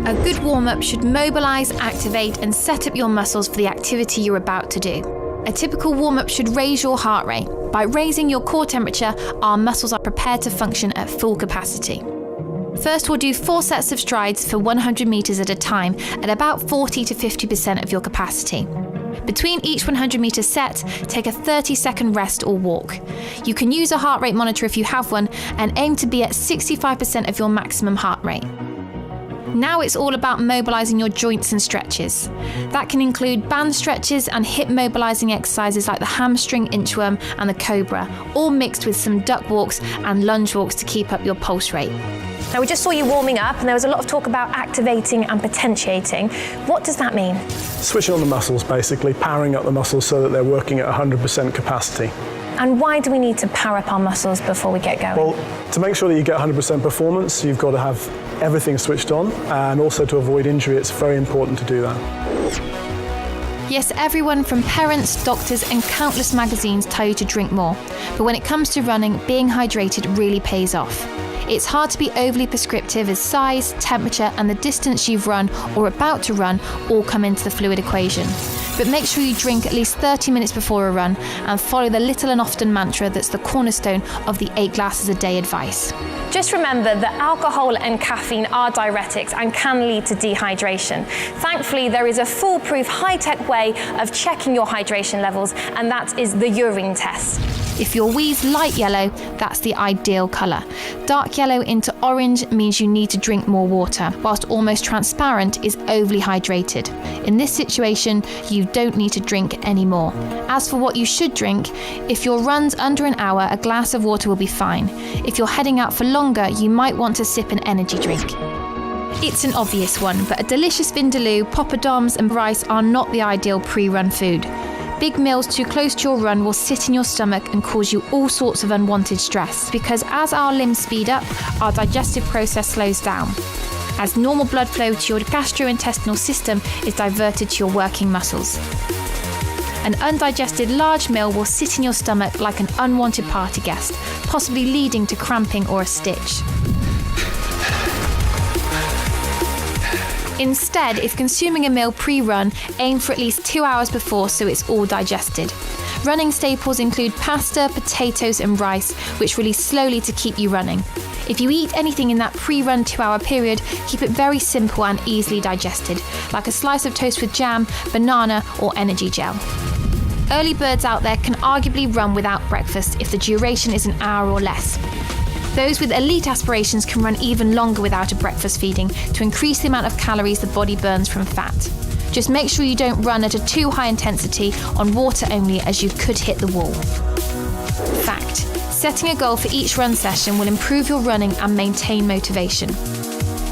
A good warm-up should mobilize, activate, and set up your muscles for the activity you're about to do. A typical warm-up should raise your heart rate. By raising your core temperature, our muscles are prepared to function at full capacity. First, we'll do 4 sets of strides for 100 meters at a time at about 40 to 50% of your capacity. Between each 100 meter set, take a 30-second rest or walk. You can use a heart rate monitor if you have one and aim to be at 65% of your maximum heart rate. Now it's all about mobilizing your joints and stretches. That can include band stretches and hip mobilizing exercises like the hamstring inchworm and the cobra, all mixed with some duck walks and lunge walks to keep up your pulse rate. Now, we just saw you warming up and there was a lot of talk about activating and potentiating. What does that mean? Switching on the muscles, basically, powering up the muscles so that they're working at 100% capacity. And why do we need to power up our muscles before we get going? Well, to make sure that you get 100% performance, you've got to have everything switched on, and also to avoid injury, it's very important to do that. Yes, everyone from parents, doctors, and countless magazines tell you to drink more. But when it comes to running, being hydrated really pays off. It's hard to be overly prescriptive as size, temperature, and the distance you've run or about to run all come into the fluid equation. But make sure you drink at least 30 minutes before a run and follow the little and often mantra that's the cornerstone of the 8 glasses a day advice. Just remember that alcohol and caffeine are diuretics and can lead to dehydration. Thankfully, there is a foolproof, high-tech way of checking your hydration levels, and that is the urine test. If your wee's light yellow, that's the ideal colour. Dark yellow into orange means you need to drink more water, whilst almost transparent is overly hydrated. In this situation, you don't need to drink any more. As for what you should drink, if your run's under an hour, a glass of water will be fine. If you're heading out for longer, you might want to sip an energy drink. It's an obvious one, but a delicious vindaloo, poppadoms and rice are not the ideal pre-run food. Big meals too close to your run will sit in your stomach and cause you all sorts of unwanted stress, because as our limbs speed up, our digestive process slows down, as normal blood flow to your gastrointestinal system is diverted to your working muscles. An undigested large meal will sit in your stomach like an unwanted party guest, possibly leading to cramping or a stitch. Instead, if consuming a meal pre-run, aim for at least 2 hours before so it's all digested. Running staples include pasta, potatoes and rice, which release slowly to keep you running. If you eat anything in that pre-run 2-hour period, keep it very simple and easily digested, like a slice of toast with jam, banana or energy gel. Early birds out there can arguably run without breakfast if the duration is an hour or less. Those with elite aspirations can run even longer without a breakfast feeding to increase the amount of calories the body burns from fat. Just make sure you don't run at a too high intensity on water only, as you could hit the wall. Fact: setting a goal for each run session will improve your running and maintain motivation.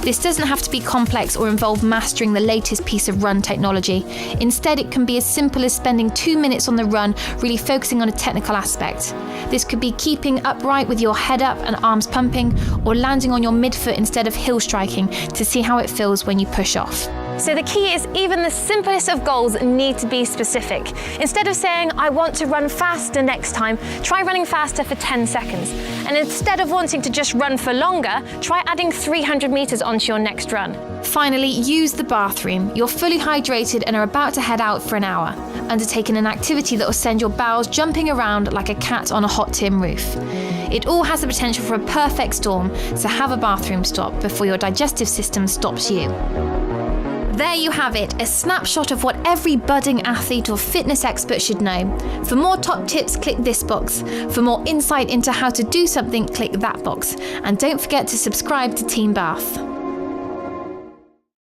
This doesn't have to be complex or involve mastering the latest piece of run technology. Instead, it can be as simple as spending 2 minutes on the run, really focusing on a technical aspect. This could be keeping upright with your head up and arms pumping, or landing on your midfoot instead of heel striking to see how it feels when you push off. So the key is, even the simplest of goals need to be specific. Instead of saying, I want to run faster next time, try running faster for 10 seconds. And instead of wanting to just run for longer, try adding 300 meters onto your next run. Finally, use the bathroom. You're fully hydrated and are about to head out for an hour, undertaking an activity that will send your bowels jumping around like a cat on a hot tin roof. It all has the potential for a perfect storm, so have a bathroom stop before your digestive system stops you. There you have it, a snapshot of what every budding athlete or fitness expert should know. For more top tips, click this box. For more insight into how to do something, click that box. And don't forget to subscribe to Team Bath.